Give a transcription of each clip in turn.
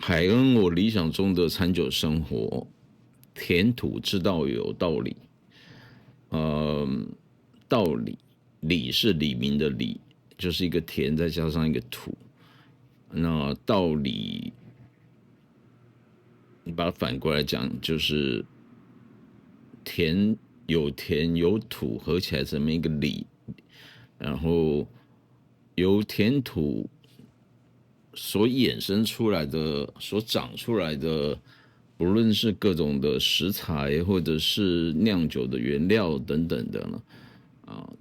海恩，我理想中的餐酒生活，填土之道有道理。呃，道理，理是李明的理，就是一个田再加上一个土。那道理，你把它反过来讲，就是田有土合起来成为一个理，然后由田土所衍生出来的、所长出来的，不论是各种的食材，或者是酿酒的原料等等的呢，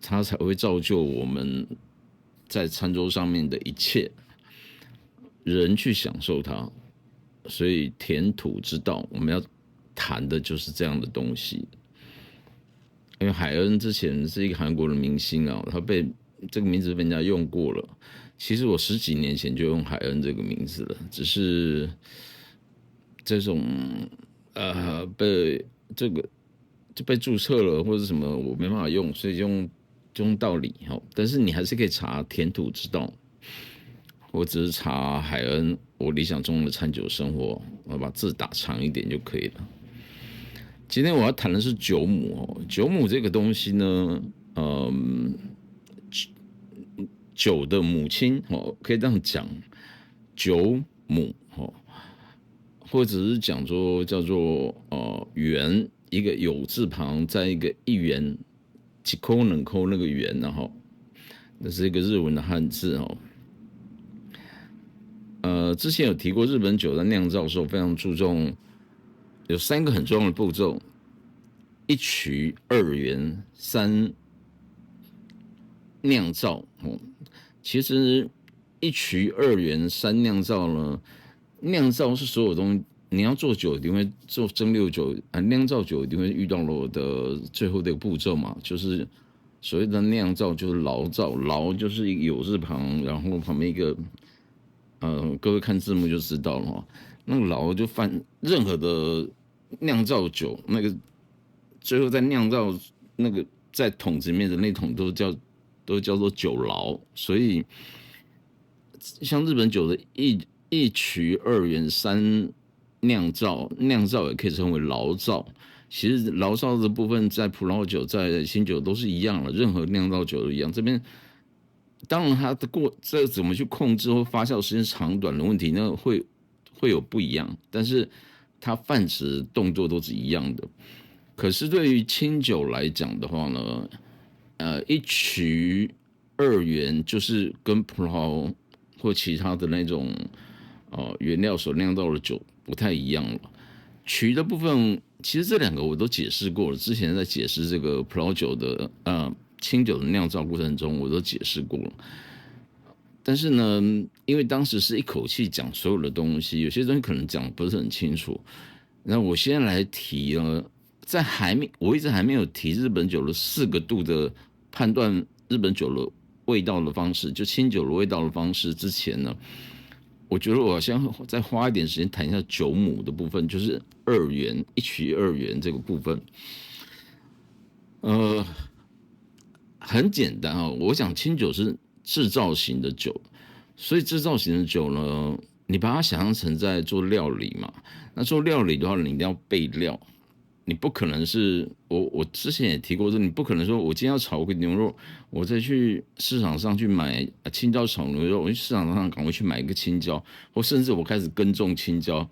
它才会造就我们在餐桌上面的一切，人去享受它。所以填土之道，我们要谈的就是这样的东西。因为海恩之前是一个韩国的明星啊，他被这个名字被人家用过了。其实我十几年前就用海恩这个名字了，只是这种被这个就被注册了或者什么，我没办法用，所以就用道理哈。但是你还是可以查填土之道，我只是查海恩我理想中的餐酒生活，我把字打长一点就可以了。今天我要谈的是酒母哦，酒母这个东西呢，酒的母亲哦，可以这样讲，酒母哦，或者是讲说叫做元，一个有字旁，在一个一元，几抠冷抠那个元，然后那是一个日文的汉字哦。之前有提过，日本酒在酿造的时候非常注重有3个很重要的步骤：一曲、二元、三酿造。其实一曲、二元、三酿造呢，酿造是所有东西。你要做酒，一定会做蒸馏酒酿造酒一定会遇到了我的最后的一个步骤嘛，就是所谓的酿造，就是醪造。醪就是一个有字旁，然后旁边一个各位看字幕就知道了哈。那个醪就犯任何的酿造酒，那个最后在酿造那个在桶子里面的那桶都叫做酒醪。所以像日本酒的一曲、二元、三酿造，酿造也可以称为醪造。其实醪造的部分在葡萄酒、在新酒都是一样的，任何酿造酒都一样。这边当然它的这怎么去控制或发酵时间长短的问题，那会有不一样，但是它泛指动作都是一样的。可是对于清酒来讲的话呢，一曲二元就是跟葡萄或其他的那种原料所酿造的酒不太一样了。曲的部分，其实这2个我都解释过了，之前在解释这个葡萄酒的清酒的酿造过程中，我都解释过了。但是呢，因为当时是一口气讲所有的东西，有些东西可能讲不是很清楚。那我现在来提呢，我一直还没有提日本酒的4个度的判断日本酒的味道的方式，就清酒的味道的方式之前呢，我觉得我先再花一点时间谈一下酒母的部分，就是二元一曲二元这个部分。很简单啊，我想清酒是制造型的酒，所以制造型的酒呢，你把它想象成在做料理嘛。那做料理的话，你一定要备料，你不可能是我之前也提过，说你不可能说我今天要炒个牛肉，我再去市场上去买青椒炒牛肉，我去市场上赶快去买一个青椒，或甚至我开始耕种青椒，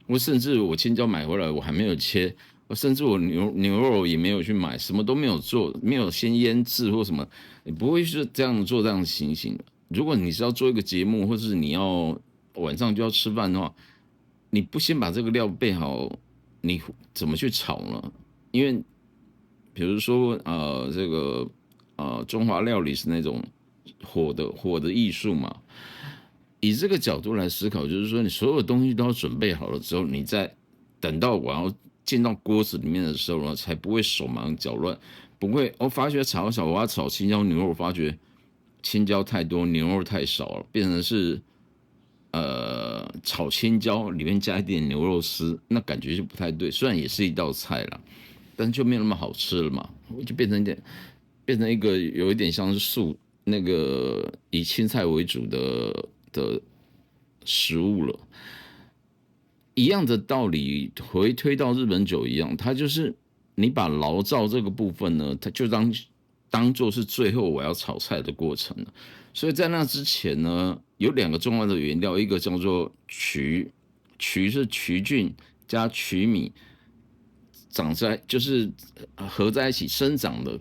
或甚至我青椒买回来我还没有切，甚至我牛肉也没有去买，什么都没有做，没有先腌制或什么，你不会是这样做这样的情形的。如果你是要做一个节目，或是你要晚上就要吃饭的话，你不先把这个料备好，你怎么去炒呢？因为比如说这个中华料理是那种火的艺术嘛，以这个角度来思考，就是说你所有东西都要准备好了之后，你再等到我要进到锅子里面的时候呢，才不会手忙脚乱，不会发觉炒一炒我要炒青椒牛肉，我发觉青椒太多，牛肉太少了，变成是炒青椒里面加一点牛肉丝，那感觉就不太对。虽然也是一道菜啦，但就没有那么好吃了嘛，就变成一个有一点像是那个以青菜为主的食物了。一样的道理，回推到日本酒一样，它就是你把醪糟这个部分呢，它就当做是最后我要炒菜的过程了。所以在那之前呢，有两个重要的原料，一个叫做曲，曲是曲菌加曲米长在就是合在一起生长的，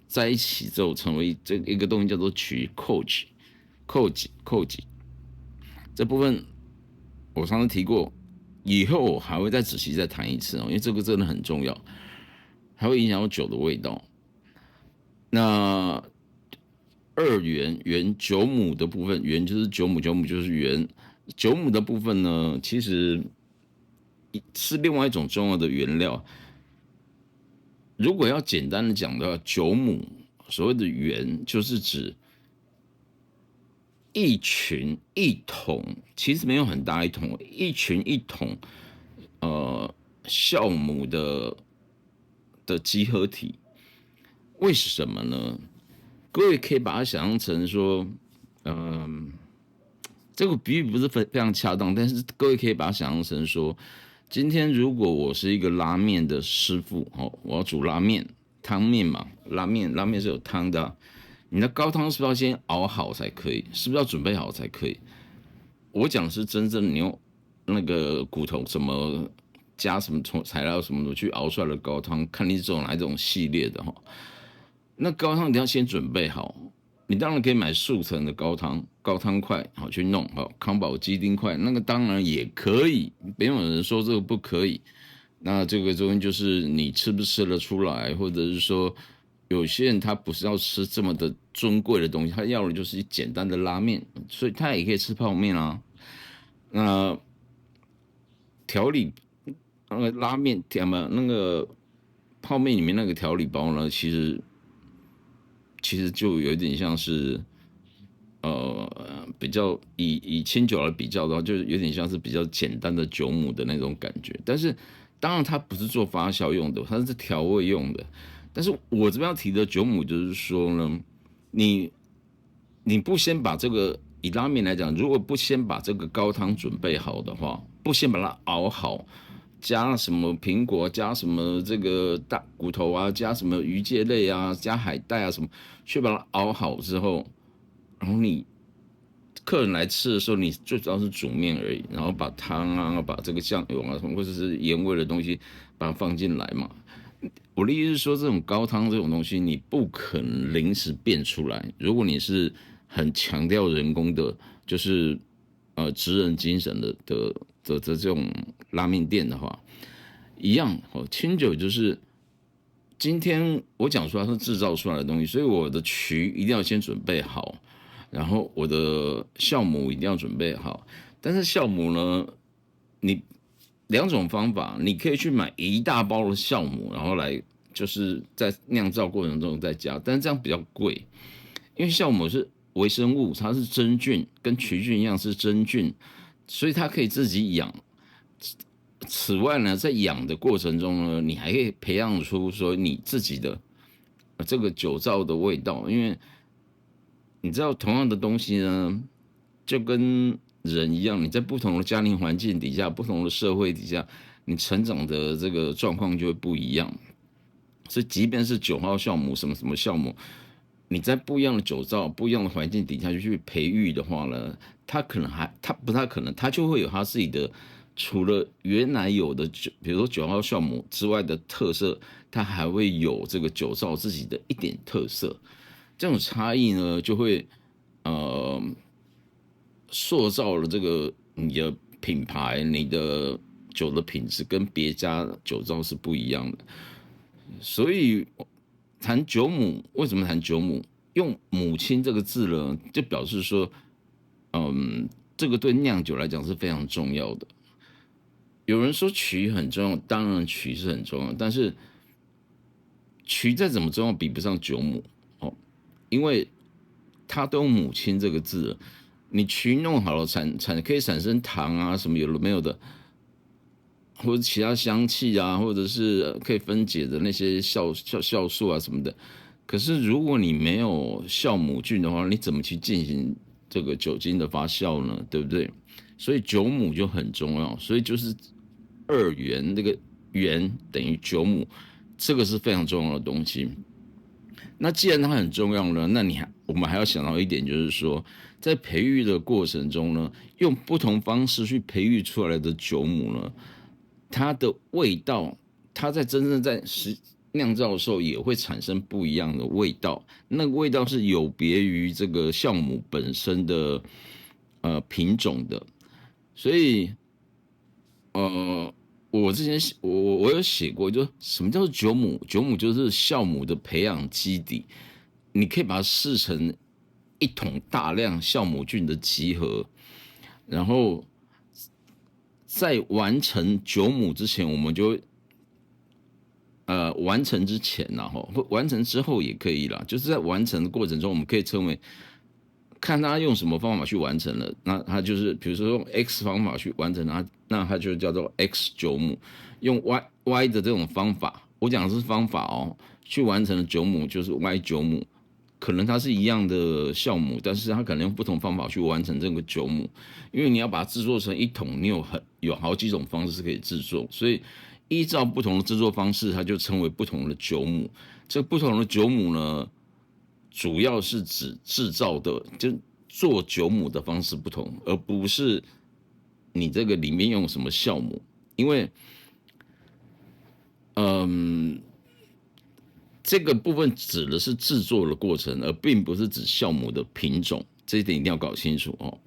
在一起之后成为这一个东西叫做曲 koji 这部分我上次提过，以后我还会再仔细再谈一次哦，因为这个真的很重要，还会影响到酒的味道。那原酒母的部分，原就是酒母，酒母就是原酒母的部分呢，其实是另外一种重要的原料。如果要简单的讲的话，酒母所谓的原就是指一群一桶，其实没有很大一桶，一群一桶，酵母的集合体。为什么呢？各位可以把它想象成说，这个比喻不是非常恰当，但是各位可以把它想象成说，今天如果我是一个拉面的师傅，我要煮拉面，汤面嘛，拉面是有汤的你的高汤是不是要先熬好才可以？是不是要准备好才可以？我讲的是真正你用那个骨头什么加什么材料什么的去熬出来的高汤，看你哪一种系列的那高汤你要先准备好，你当然可以买速成的高汤块，好去弄，康宝鸡丁块，那个当然也可以，没有人说这个不可以。那这个中间就是你吃不吃得出来，或者是说有些人他不是要吃这么的尊贵的东西，他要的就是简单的拉面，所以他也可以吃泡面啊。那调理那个拉面那个泡面里面那个调理包呢，其实就有点像是，比较以清酒来比较的话，就是有点像是比较简单的酒母的那种感觉。但是当然它不是做发酵用的，它是调味用的。但是我这边要提的酒母就是说呢，你你不先把这个以拉面来讲，如果不先把这个高汤准备好的话，不先把它熬好，加什么苹果，加什么这个大骨头啊，加什么鱼介类啊，加海带啊什么，去把它熬好之后，然后你客人来吃的时候，你最主要是煮面而已，然后把汤啊，把这个酱油啊，或者是盐味的东西，把它放进来嘛。我的意思是说，这种高汤这种东西，你不可能临时变出来。如果你是很强调人工的，就是职人精神的这种拉面店的话，一样清酒就是今天我讲出来是制造出来的东西，所以我的曲一定要先准备好，然后我的酵母一定要准备好。但是酵母呢，你两种方法，你可以去买一大包的酵母，然后来就是在酿造过程中再加，但是这样比较贵，因为酵母是微生物，它是真菌，跟曲菌一样是真菌，所以它可以自己养。此外呢，在养的过程中呢，你还可以培养出说你自己的这个酒造的味道，因为你知道同样的东西呢，就跟人一样，你在不同的家庭环境底下、不同的社会底下，你成长的这个状况就会不一样。所以，即便是9号酵母、什么什么酵母，你在不一样的酒造、不一样的环境底下去培育的话呢，它可能它不太可能，它就会有它自己的，除了原来有的比如说9号酵母之外的特色，它还会有这个酒造自己的一点特色。这种差异呢，就会呃塑造了这个你的品牌、你的酒的品质跟别家酒造是不一样的。所以谈酒母，为什么谈酒母？用母亲这个字呢，就表示说，这个对酿酒来讲是非常重要的。有人说曲很重要，当然曲是很重要，但是曲再怎么重要，比不上酒母因为它都用母亲这个字了，你曲弄好了可以产生糖啊什么有的没有的，或者其他香气啊，或者是可以分解的那些酵素啊什么的。可是如果你没有酵母菌的话，你怎么去进行这个酒精的发酵呢？对不对？所以酒母就很重要。所以就是2元，那个元等于9亩，这个是非常重要的东西。那既然它很重要呢，那我们还要想到一点，就是说，在培育的过程中呢，用不同方式去培育出来的酒母呢，它的味道，它在真正在酿造的时候也会产生不一样的味道，那个味道是有别于这个酵母本身的品种的，所以我之前我有写过，就什么叫做酒母？酒母就是酵母的培养基底，你可以把它视成一桶大量酵母菌的集合，然后在完成酒母之前，我们就完成之前然后完成之后也可以啦，就是在完成的过程中，我们可以称为看他用什么方法去完成了，那他就是比如说用 X 方法去完成它，那它就叫做 X 酒母；用 Y 的这种方法，我讲的是方法哦，去完成的酒母就是 Y 酒母。可能它是一样的酵母，但是它可能用不同方法去完成这个酒母，因为你要把它制作成一桶，你有好几种方式可以制作，所以依照不同的制作方式，它就称为不同的酒母。这不同的酒母呢，主要是指制造的，就做酒母的方式不同，而不是你这个里面用什么酵母。因为，这个部分指的是制作的过程，而并不是指酵母的品种，这一点一定要搞清楚哦。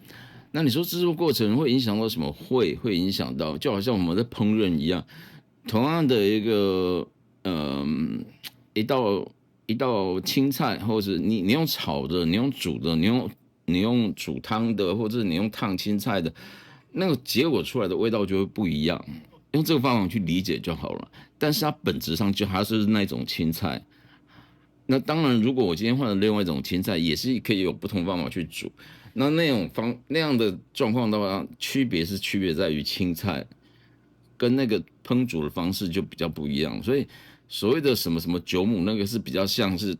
那你说制作过程会影响到什么？会影响到，就好像我们在烹饪一样，同样的一个一道青菜，或者你用炒的，你用煮的，你用煮汤的，或者你用烫青菜的，那个结果出来的味道就会不一样。用这个方法去理解就好了。但是它本质上就还是那种青菜。那当然，如果我今天换了另外一种青菜，也是可以有不同方法去煮。那样的状况的话，区别在于青菜跟那个烹煮的方式就比较不一样。所以所谓的什么什么酒母，那个是比较像是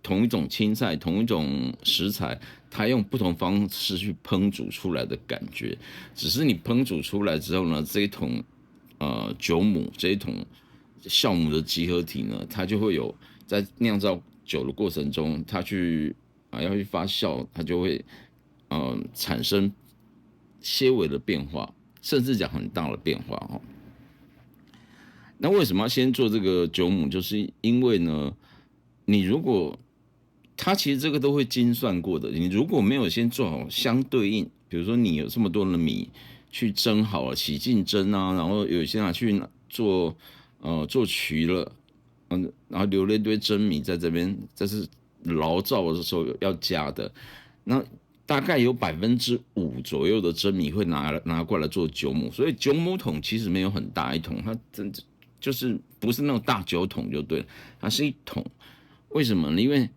同一种青菜、同一种食材，它用不同方式去烹煮出来的感觉。只是你烹煮出来之后呢，这一桶酒母这一桶酵母的集合体呢，它就会有在酿造酒的过程中，它要去发酵，它就会产生些微的变化，甚至讲很大的变化哦。那为什么要先做这个酒母？就是因为呢，你如果它其实这个都会精算过的，你如果没有先做好相对应，比如说你有这么多的米去蒸好了，洗净蒸啊，然后有些拿去做曲了，然后留了一堆蒸米在这边，这是醪造的时候要加的，那大概有5%左右的蒸米会拿过来做酒母，所以酒母桶其实没有很大一桶，它就是不是那种大酒桶就对了，它是一桶。为什么呢？因为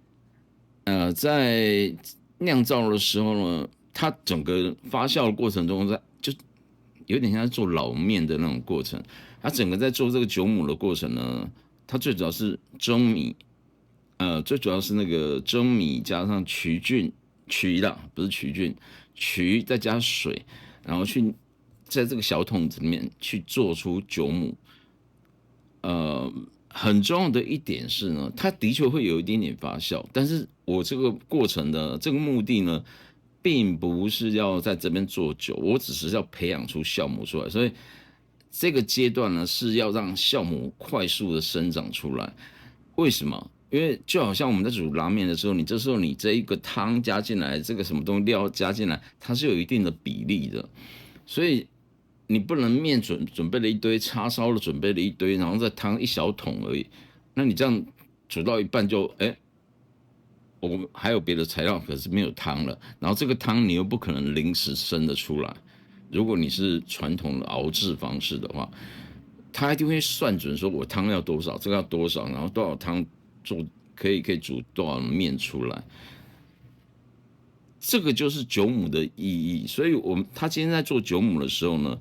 在酿造的时候呢，它整个发酵的过程中，就有点像做老面的那种过程。它整个在做这个酒母的过程呢，它最主要是蒸米，最主要是那个蒸米加上曲啦，不是曲菌，曲再加水，然后去在这个小桶子里面去做出酒母。很重要的一点是呢，它的确会有一点点发酵，但是我这个过程的这个目的呢，并不是要在这边做酒，我只是要培养出酵母出来，所以这个阶段呢是要让酵母快速的生长出来。为什么？因为就好像我们在煮拉面的时候，这时候你这一个汤加进来，这个什么东西料加进来，它是有一定的比例的，所以你不能面准备了一堆，叉烧的准备了一堆，然后再汤一小桶而已。那你这样煮到一半就我们还有别的材料，可是没有汤了。然后这个汤你又不可能临时生得出来。如果你是传统的熬制方式的话，他一定会算准说我汤要多少，这个要多少，然后多少汤可以煮多少面出来。这个就是酒母的意义。所以他今天在做酒母的时候呢，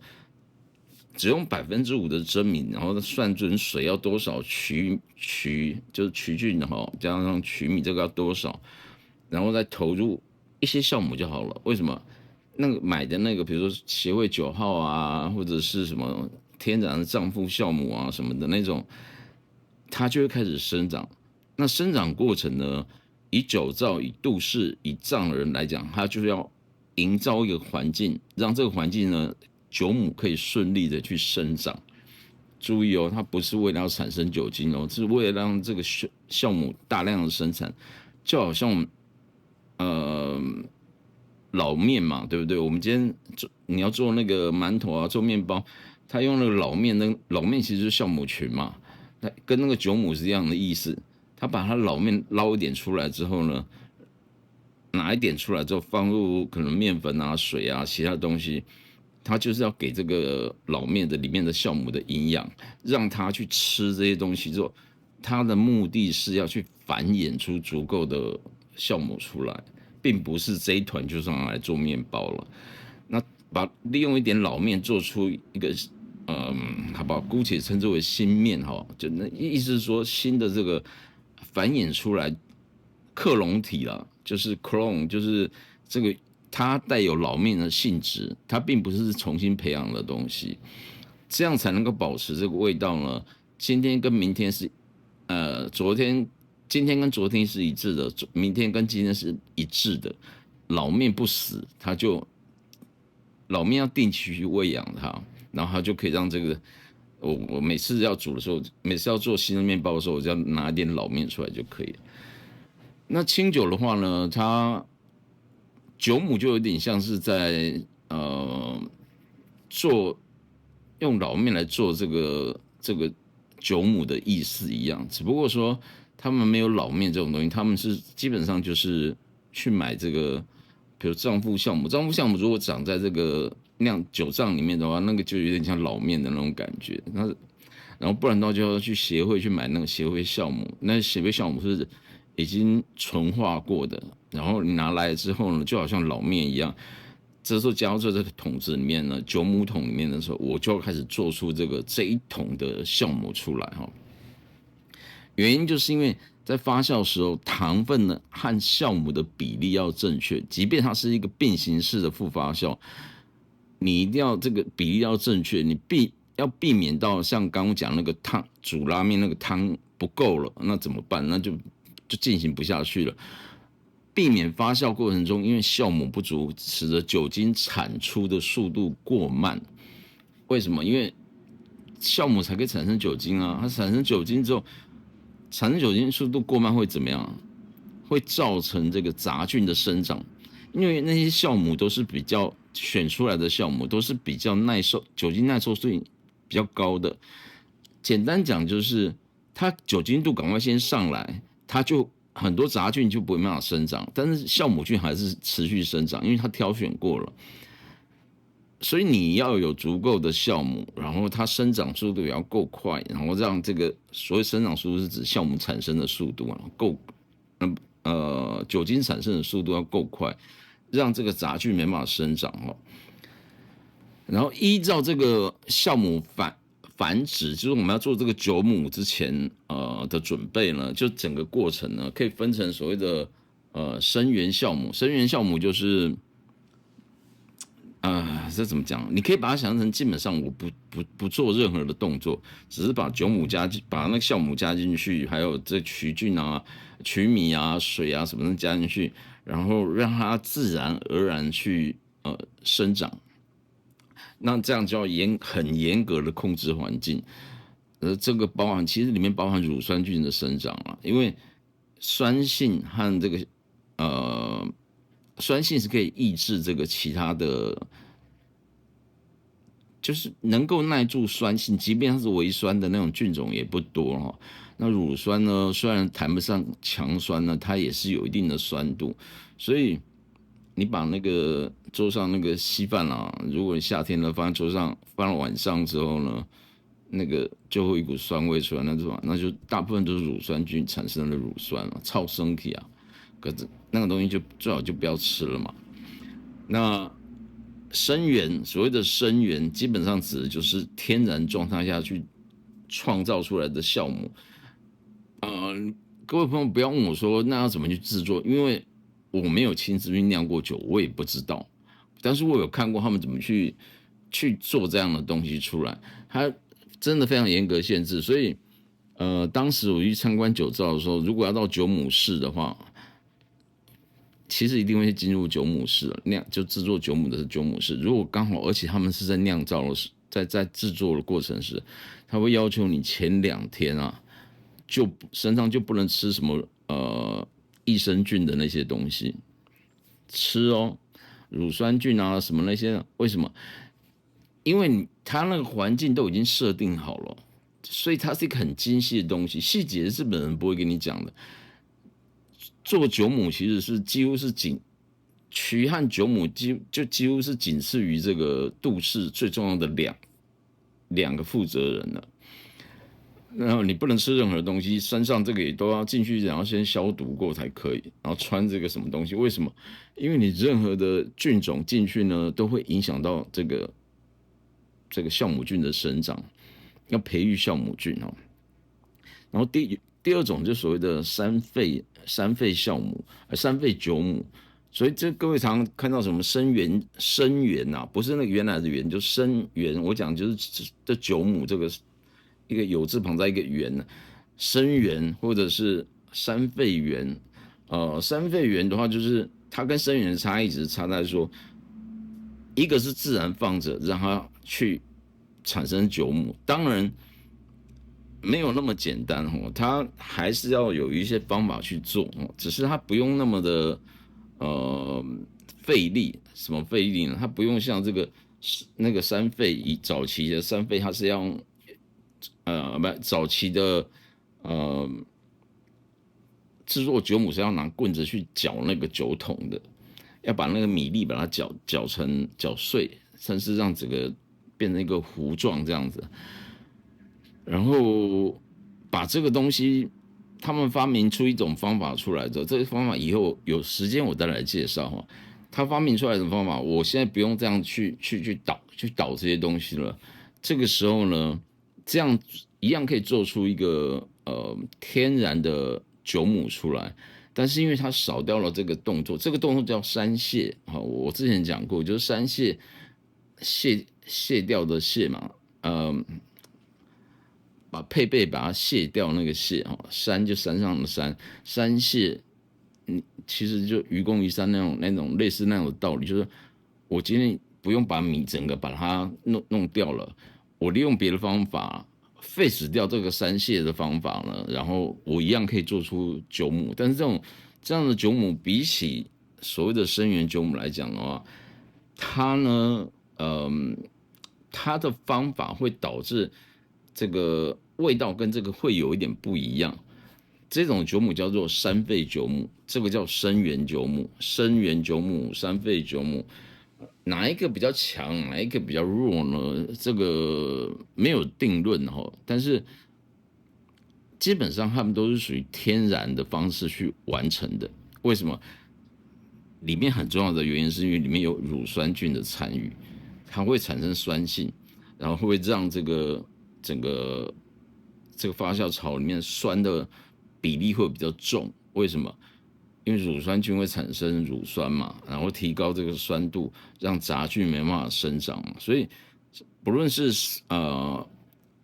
只用5%的蒸米，然后算准水要多少，就是曲菌哈，加上曲米这个要多少，然后再投入一些酵母就好了。为什么？那个买的那个，比如说协会9号啊，或者是什么天然的丈夫酵母啊什么的那种，它就会开始生长。那生长过程呢，以酒造、以杜氏、以藏人来讲，它就是要营造一个环境，让这个环境呢，酒母可以顺利的去生长。注意哦，它不是为了要产生酒精哦，是为了让这个酵母大量的生产，就好像呃老面嘛，对不对？我们今天你要做那个馒头啊，做面包，它用那个老面，那老面其实就是酵母群嘛，它跟那个酒母是一样的意思。它把它老面捞一点出来之后呢，拿一点出来之后，放入可能面粉啊、水啊、其他东西，它就是要给这个老面的里面的酵母的营养，让它去吃这些东西之后，它的目的是要去繁衍出足够的酵母出来，并不是这一团就是拿来做面包了。那利用一点老面做出一个，好不好？姑且称之为新面哈，就那意思是说新的这个繁衍出来克隆体啦，就是 clone，就是这个它带有老面的性质，它并不是重新培养的东西，这样才能够保持这个味道呢。今天跟明天是，今天跟昨天是一致的，明天跟今天是一致的。老面不死，老面要定期去喂养它，然后它就可以让这个我每次要煮的时候，每次要做新的面包的时候，我只要拿一点老面出来就可以了。那清酒的话呢，它酒母就有点像是在做用老面来做这个酒母的意思一样，只不过说他们没有老面这种东西，他们是基本上就是去买这个，比如丈夫酵母，丈夫酵母如果长在这个酒藏里面的话，那个就有点像老面的那种感觉。然后不然的话就要去协会去买那个协会酵母，那协会酵母是已经纯化过的，然后你拿来之后呢，就好像老面一样，这时候加到这个桶子里面呢，酒母桶里面的时候，我就要开始做出这一桶的酵母出来哈。原因就是因为在发酵的时候，糖分呢和酵母的比例要正确，即便它是一个并行式的复发酵，你一定要这个比例要正确，要避免到像刚刚讲那个汤煮拉面那个汤不够了，那怎么办？那就进行不下去了。避免发酵过程中因为酵母不足，使得酒精产出的速度过慢。为什么？因为酵母才可以产生酒精啊，它产生酒精之后，产生酒精速度过慢会怎么样？会造成这个杂菌的生长。因为那些酵母都是比较选出来的酵母，都是比较酒精耐受性比较高的。简单讲就是，它酒精度赶快先上来，它就很多杂菌就不会办法生长，但是酵母菌还是持续生长，因为它挑选过了。所以你要有足够的酵母，然后它生长速度也要够快，然后让这个所谓生长速度是指酵母产生的速度啊，酒精产生的速度要够快，让这个杂菌没办法生长哦。然后依照这个酵母繁殖，就是我们要做这个酒母之前的准备呢，就整个过程呢可以分成所谓的生源酵母。生源酵母就是这怎么讲？你可以把它想象成，基本上我不做任何的动作，只是把把那个酵母加进去，还有这曲菌啊、曲米啊、水啊什么的加进去，然后让它自然而然去生长。那这样就要很严格的控制环境，这个其实里面包含乳酸菌的生长啊，因为酸性和这个酸性是可以抑制这个其他的，就是能够耐住酸性，即便它是微酸的那种菌种也不多哈。那乳酸呢，虽然谈不上强酸呢，它也是有一定的酸度，所以你把那个桌上那个稀饭啊，如果你夏天呢放在桌上，放到晚上之后呢，那个就会有一股酸味出来，那就大部分都是乳酸菌产生的乳酸啊，超身体啊。可是那个东西就最好就不要吃了嘛。那所谓的生源，基本上指的就是天然状态下去创造出来的酵母。各位朋友不要问我说那要怎么去制作，因为我没有亲自去酿过酒，我也不知道。但是我有看过他们怎么去去做这样的东西出来，它真的非常严格限制。所以当时我去参观酒造的时候，如果要到酒母室的话，其实一定会进入酒母室，就制作酒母的是酒母室。如果刚好，而且他们是在酿造的在制作的过程时，他会要求你前2天啊，就身上就不能吃什么益生菌的那些东西，吃哦，乳酸菌啊什么那些，为什么？因为它那个环境都已经设定好了，所以它是一个很精细的东西，细节日本人不会跟你讲的。做酒母其实是几乎是曲和酒母几乎是仅次于这个杜氏最重要的两个负责人了。然后你不能吃任何东西，身上这个也都要进去，然后先消毒过才可以。然后穿这个什么东西？为什么？因为你任何的菌种进去呢，都会影响到这个酵母菌的生长，要培育酵母菌哦。然后第二种就所谓的三肺酵母，三肺酒母。所以这各位常看到什么生源啊，不是那个原来的源，就生源。我讲就是这酒母这个一个有字旁在一个源，生源或者是三肺源。三肺源的话，就是它跟生源的差异只是差在说，一个是自然放着让它去产生酒母，当然没有那么简单哦，它还是要有一些方法去做哦，只是它不用那么的费力。什么费力呢？它不用像这个那个三肺，以早期的三肺，它是要用不早期的制作酒母是要拿棍子去搅那个酒桶的，要把那个米粒把它搅碎，甚至让整个变成一个糊状这样子。然后把这个东西，他们发明出一种方法出来之后，这个方法以后有时间我再来介绍哈。他发明出来的方法，我现在不用这样去倒这些东西了。这个时候呢，这样一样可以做出一个天然的酒母出来，但是因为它少掉了这个动作，这个动作叫筛卸。好，我之前讲过，就是筛卸掉的卸嘛，把配备把它卸掉那个卸啊，山就山上的山，山卸，其实就愚公移山那种类似那种的道理，就是我今天不用把米整个把它弄掉了，我利用别的方法废死掉这个山卸的方法呢，然后我一样可以做出酒母，但是这样的酒母比起所谓的生源酒母来讲的话，它呢，它的方法会导致这个味道跟这个会有一点不一样。这种酒母叫做三肺酒母，这个叫生源酒母。生源酒母、三肺酒母，哪一个比较强，哪一个比较弱呢？这个没有定论哈，但是基本上它们都是属于天然的方式去完成的。为什么？里面很重要的原因是因为里面有乳酸菌的参与，它会产生酸性，然后会让整个发酵槽里面酸的比例会比较重。为什么？因为乳酸菌会产生乳酸嘛，然后提高这个酸度，让杂菌没办法生长嘛。所以不论是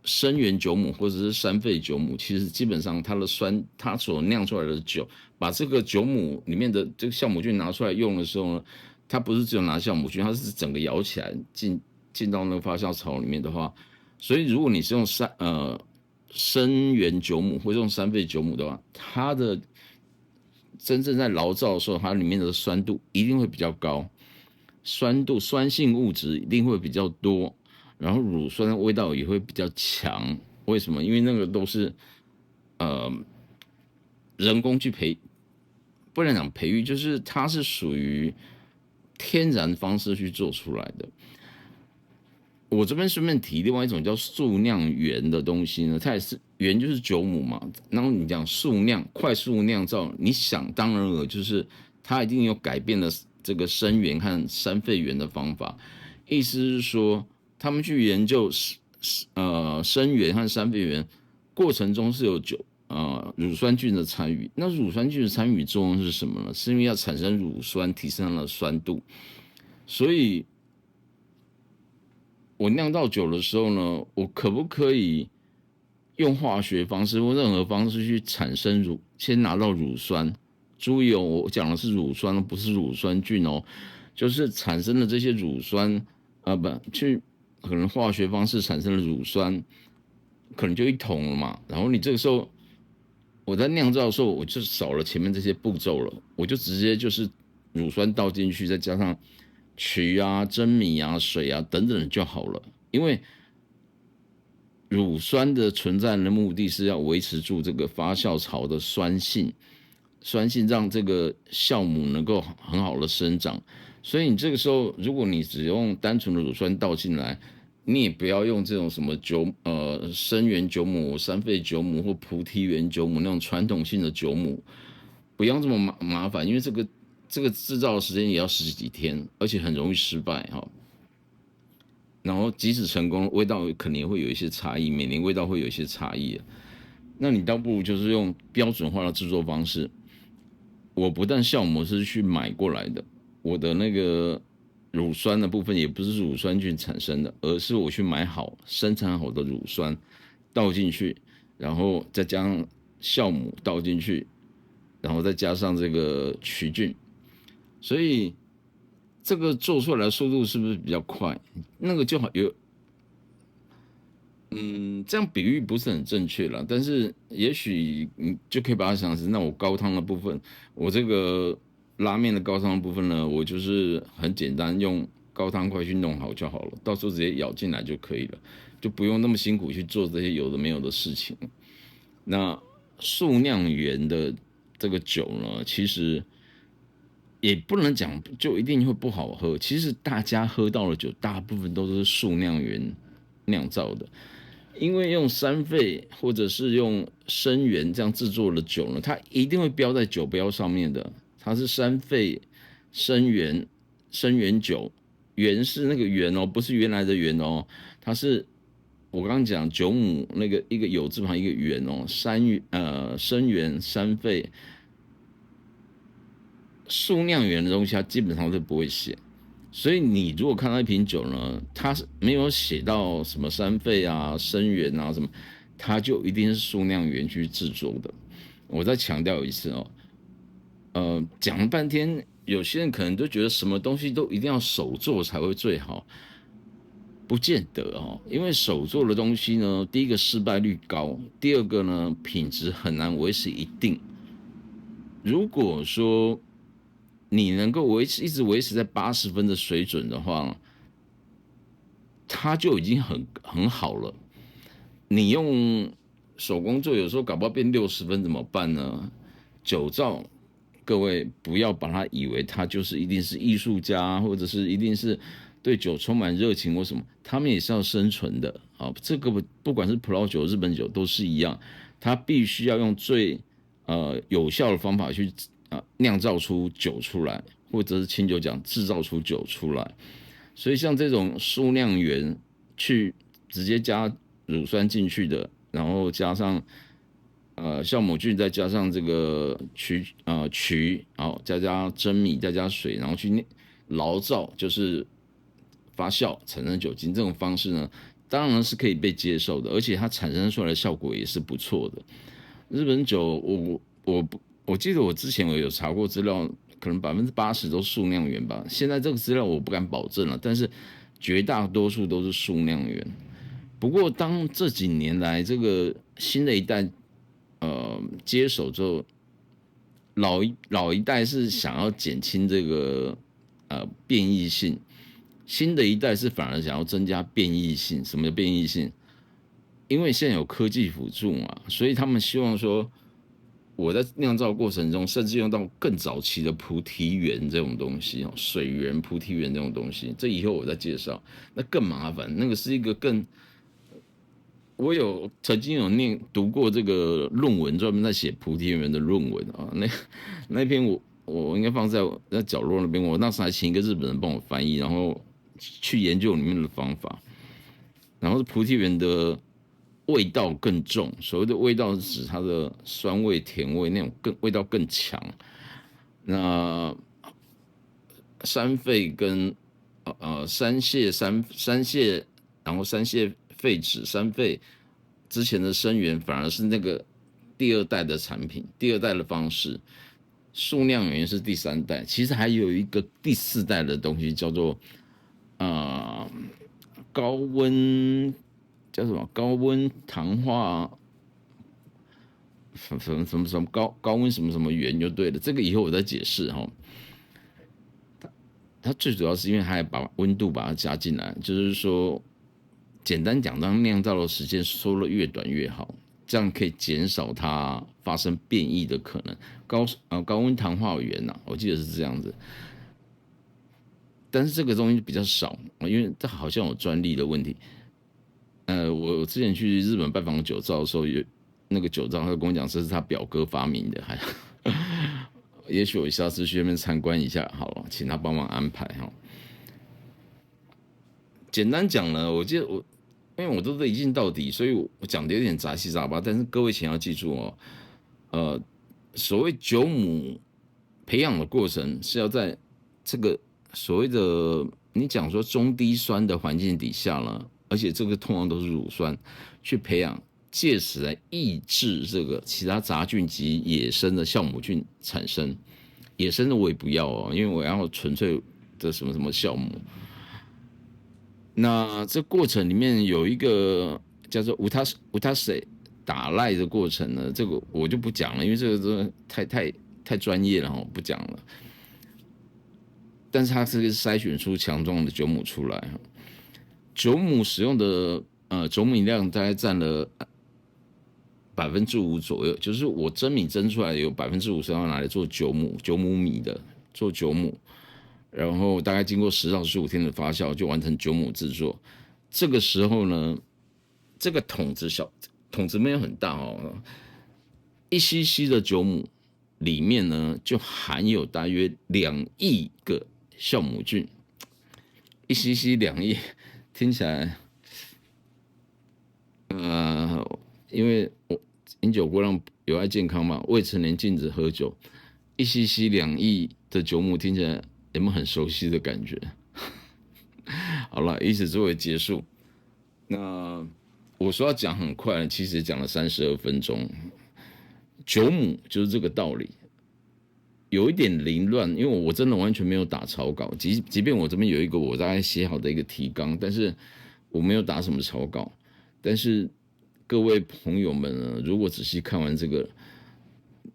生源酒母或者是三肺酒母，其实基本上它的酸，它所酿出来的酒，把这个酒母里面的这个酵母菌拿出来用的时候呢，它不是只有拿酵母菌，它是整个摇起来进到那个发酵槽里面的话，所以如果你是用生源酒母或者用三肺酒母的话，它的真正在醪造的时候，它里面的酸度一定会比较高，酸性物质一定会比较多，然后乳酸的味道也会比较强。为什么？因为那个都是人工去不能讲培育，就是它是属于天然方式去做出来的。我这边顺便提另外一种叫速酿原的东西呢，它也是原就是酒母嘛，然后你讲速酿快速酿造，你想当然了，就是它一定有改变了这个生源和三肺源的方法。意思是说，他们去研究生源和三肺源过程中是有乳酸菌的参与。那乳酸菌的参与作用是什么呢？是因为要产生乳酸，提升了酸度，所以我酿造酒的时候呢，我可不可以用化学方式或任何方式去产生先拿到乳酸？注意哦，我讲的是乳酸，不是乳酸菌哦，就是产生的这些乳酸，可能化学方式产生的乳酸，可能就一桶了嘛。然后你这个时候我在酿造的时候，我就少了前面这些步骤了，我就直接就是乳酸倒进去，再加上曲啊、蒸米啊、水啊等等就好了。因为乳酸的存在的目的是要维持住这个发酵槽的酸性，酸性让这个酵母能够很好的生长。所以你这个时候，如果你只用单纯的乳酸倒进来，你也不要用这种什么生源酒母、三沸酒母或菩提原酒母那种传统性的酒母，不用这么麻烦，因为这个制造的时间也要十几天，而且很容易失败哈。然后即使成功，味道肯定会有一些差异，每年味道会有一些差异。那你倒不如就是用标准化的制作方式。我不但酵母是去买过来的，我的那个乳酸的部分也不是乳酸菌产生的，而是我去买好生产好的乳酸倒进去，然后再将酵母倒进去，然后再加上这个曲菌，所以这个做出来的速度是不是比较快？那个就好这样比喻不是很正确了，但是也许你就可以把它想成，那我高汤的部分，我这个拉面的高汤的部分呢，我就是很简单用高汤块去弄好就好了，到时候直接舀进来就可以了，就不用那么辛苦去做这些有的没有的事情。那数酿园的这个酒呢，其实也不能讲就一定会不好喝，其实大家喝到的酒，大部分都是数酿园酿造的。因为用三沸或者是用生源这样制作的酒呢，它一定会标在酒标上面的，它是三沸生源酒，源是那个源哦，不是原来的源哦，它是我刚刚讲酒母那个一个有字旁一个源哦，生源三沸数酿园的东西，它基本上都不会写。所以你如果看到一瓶酒呢，它是没有写到什么三沸啊、生源啊什么，它就一定是数酿园去制作的。我再强调一次哦，讲了半天，有些人可能都觉得什么东西都一定要手做才会最好，不见得哦。因为手做的东西呢，第一个失败率高，第二个呢品质很难维持一定。如果说你能够一直维持在80分的水准的话，它就已经很好了。你用手工做，有时候搞不好变60分怎么办呢？酒造，各位不要把它以为他就是一定是艺术家，或者是一定是对酒充满热情或什么，他们也是要生存的啊。这个不管是葡萄酒、日本酒都是一样，他必须要用最有效的方法去酿造出酒出来，或者是清酒讲制造出酒出来。所以像这种数酿园去直接加乳酸进去的，然后加上酵母菌，再加上这个曲，然后再加蒸米，再加水，然后去醪造，就是发酵产生酒精，这种方式呢，当然是可以被接受的，而且它产生出来的效果也是不错的。日本酒，我记得我之前我有查过资料，可能80%都数酿园吧。现在这个资料我不敢保证了，但是绝大多数都是数酿园。不过当这几年来这个新的一代接手之后，老一代是想要减轻这个变异性，新的一代是反而想要增加变异性。什么叫变异性？因为现在有科技辅助嘛，所以他们希望说，我在酿造过程中，甚至用到更早期的菩提园这种东西哦，水源、菩提园这种东西，这以后我再介绍。那更麻烦，那个是一个我曾经读过这个论文，专门在写菩提园的论文啊。那篇我应该放在角落那边，我那时还请一个日本人帮我翻译，然后去研究里面的方法。然后菩提园的味道更重，所谓的味道是指它的酸味、甜味那种味道更强。那山肺跟山蟹然后山蟹废脂、山废之前的生源反而是那个第二代的产品，第二代的方式。数量源是第三代，其实还有一个第四代的东西叫做高温叫什么高温糖化什么高温什么什么源就对了，这个以后我再解释哈。它最主要是因为它还把温度把它加进来，就是说简单讲，当酿造的时间缩了越短越好，这样可以减少它发生变异的可能。高温糖化源呐，我记得是这样子。但是这个东西比较少，因为这好像有专利的问题。我之前去日本拜访酒造的时候，有那个酒造，他跟我讲这是他表哥发明的，还也许我下次去那边参观一下好了，请他帮忙安排哈。简单讲呢，我记得因为我都是一镜到底，所以我讲的有点杂七杂八，但是各位请要记住哦，所谓酒母培养的过程是要在这个所谓的你讲说中低酸的环境底下呢，而且这个通常都是乳酸去培养，借此来抑制这个其他杂菌及野生的酵母菌产生。野生的我也不要哦，因为我要纯粹的什么什么酵母。那这过程里面有一个叫做乌塔塞打赖的过程呢，这个我就不讲了，因为这个真的太专业了，我不讲了。但是它是筛选出强壮的酒母出来，酒母使用的酒米量大概占了5%左右，就是我蒸米蒸出来有50%是要拿来做酒母米的，做酒母。然后大概经过10到15天的发酵，就完成酒母制作。这个时候呢，这个桶子没有很大哦，1cc 的酒母里面呢，就含有大约2亿个酵母菌。1cc 2亿，听起来，因为我饮酒过量有害健康嘛，未成年禁止喝酒。1cc 2亿的酒母听起来有没有很熟悉的感觉？好了，以此作为结束。那我说要讲很快，其实讲了32分钟。酒母就是这个道理，有一点凌乱，因为我真的完全没有打草稿，即便我这边有一个我大概写好的一个提纲，但是我没有打什么草稿。但是各位朋友们呢，如果仔细看完这个，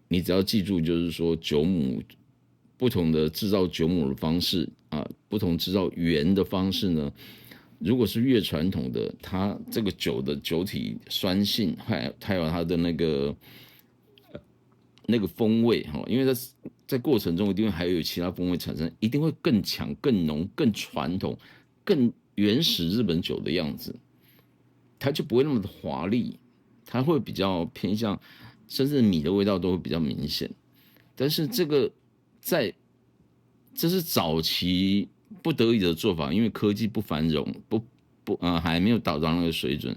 你只要记住，就是说酒母不同的制造酒母的方式啊，不同制造原的方式呢，如果是越传统的，它这个酒的酒体酸性，还有它的那个风味哈，因为在过程中一定还有其他风味产生，一定会更强、更浓、更传统、更原始日本酒的样子，它就不会那么的华丽，它会比较偏向，甚至米的味道都会比较明显。但是这是早期不得已的做法，因为科技不繁荣，还没有达到那个水准。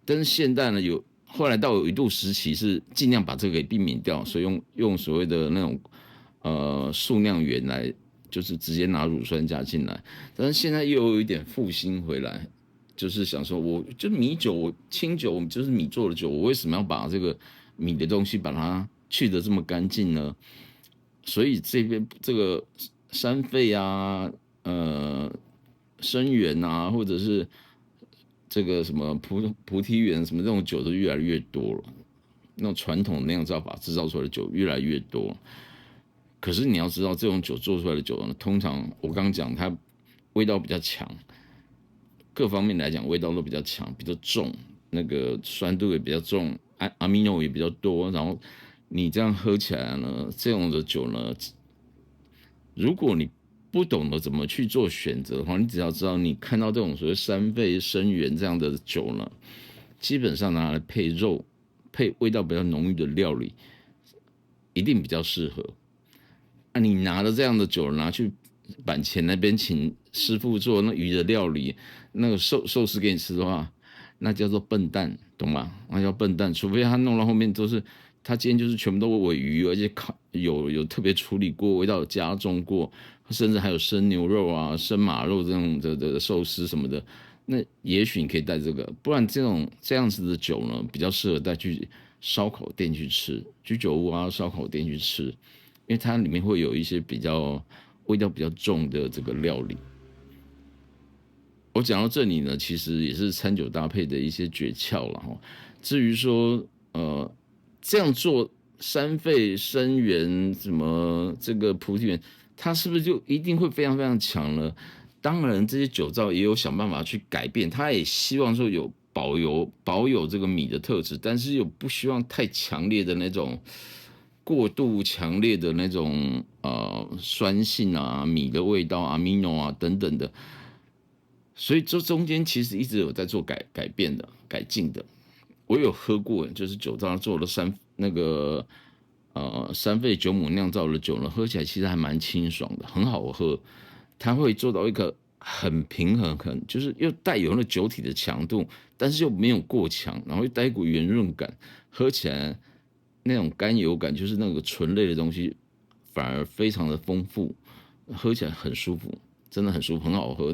但是现代呢，后来到有一度时期是尽量把这个给避免掉，所以用所谓的那种数量源来，就是直接拿乳酸加进来。但是现在又有一点复兴回来，就是想说，我就米酒、清酒，我们就是米做的酒，我为什么要把这个米的东西把它去得这么干净呢？所以这边这个山肺啊，生源啊，或者是这个什么菩提园什么这种酒都越来越多了，那种传统酿造法制造出来的酒越来越多。可是你要知道，这种酒做出来的酒呢，通常我刚刚讲它味道比较强，各方面来讲味道都比较强，比较重，那个酸度也比较重，amino 也比较多，然后你这样喝起来呢，这种的酒呢，如果你不懂得怎么去做选择的话，你只要知道你看到这种所谓山肺生源这样的酒呢，基本上拿来配肉、配味道比较浓郁的料理，一定比较适合。你拿着这样的酒拿去板前那边请师傅做那鱼的料理，那个寿司给你吃的话，那叫做笨蛋，懂吗？那叫笨蛋，除非他弄到后面都是。他今天就是全部都尾鱼，而且有特别处理过，味道有加重过，甚至还有生牛肉啊、生马肉这种的寿司什么的，那也许你可以带这个，不然这样子的酒呢，比较适合带去烧烤店去吃，居酒屋啊、烧烤店去吃，因为它里面会有一些味道比较重的这个料理。我讲到这里呢，其实也是餐酒搭配的一些诀窍了哈。至于说这样做山肺、生源什么这个菩提园，它是不是就一定会非常非常强呢？当然，这些酒造也有想办法去改变，他也希望说保有这个米的特质，但是又不希望太强烈的那种过度强烈的那种酸性啊、米的味道啊、amino 啊等等的。所以这中间其实一直有在做改变的、改进的。我有喝过，就是酒造做了三倍酒母酿造的酒呢，喝起来其实还蛮清爽的，很好喝。它会做到一个很平衡，就是又带有那酒体的强度，但是又没有过强，然后又带一股圆润感，喝起来那种甘油感，就是那个醇类的东西，反而非常的丰富，喝起来很舒服，真的很舒服，很好喝。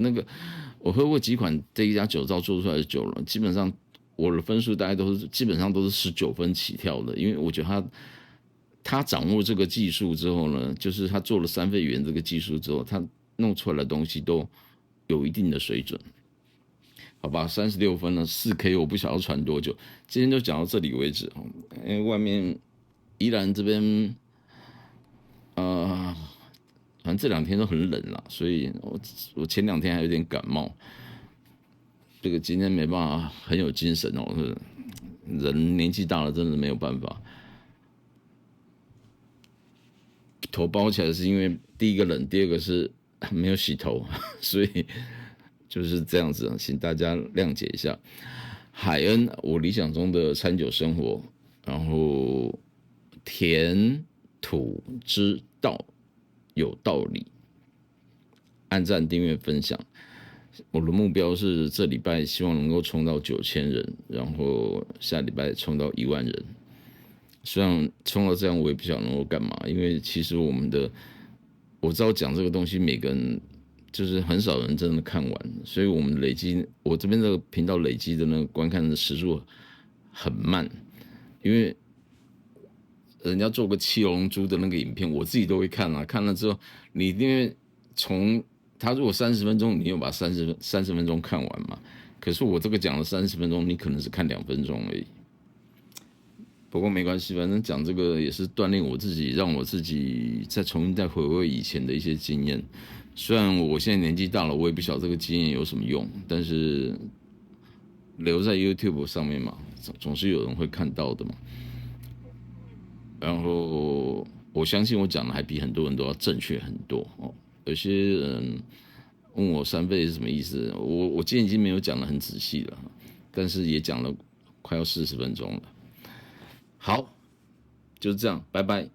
我喝过几款这一家酒造做出来的酒了，基本上我的分数大概基本上都是19分起跳的，因为我觉得他掌握这个技术之后呢，就是他做了三倍圆这个技术之后，他弄出来的东西都有一定的水准。好吧，36分了，4K 我不晓得传多久，今天就讲到这里为止。因为外面宜兰这边反正这2天都很冷啦，所以我前2天还有点感冒，这个今天没办法很有精神哦，人年纪大了真的没有办法。头包起来是因为第一个冷，第二个是没有洗头，所以就是这样子，请大家谅解一下。海恩，我理想中的餐酒生活，然后填土之道有道理，按赞、订阅、分享。我的目标是这礼拜希望能够冲到9000人，然后下礼拜冲到1万人。虽然冲到这样，我也不晓得能够干嘛，因为其实我知道讲这个东西，每个人就是很少人真的看完，所以我们我这边这个频道累积的那个观看的时数很慢，因为人家做个七龙珠的那个影片，我自己都会看啊，看了之后，你一定会从他如果30分钟，你有把30分钟看完嘛？可是我这个讲了30分钟，你可能是看2分钟而已。不过没关系，反正讲这个也是锻炼我自己，让我自己再重新回味以前的一些经验。虽然我现在年纪大了，我也不晓得这个经验有什么用，但是留在 YouTube 上面嘛，总是有人会看到的嘛。然后我相信我讲的还比很多人都要正确很多哦。有些人问我3倍是什么意思，我今天已经没有讲得很仔细了，但是也讲了快要40分钟了。好，就是这样，拜拜。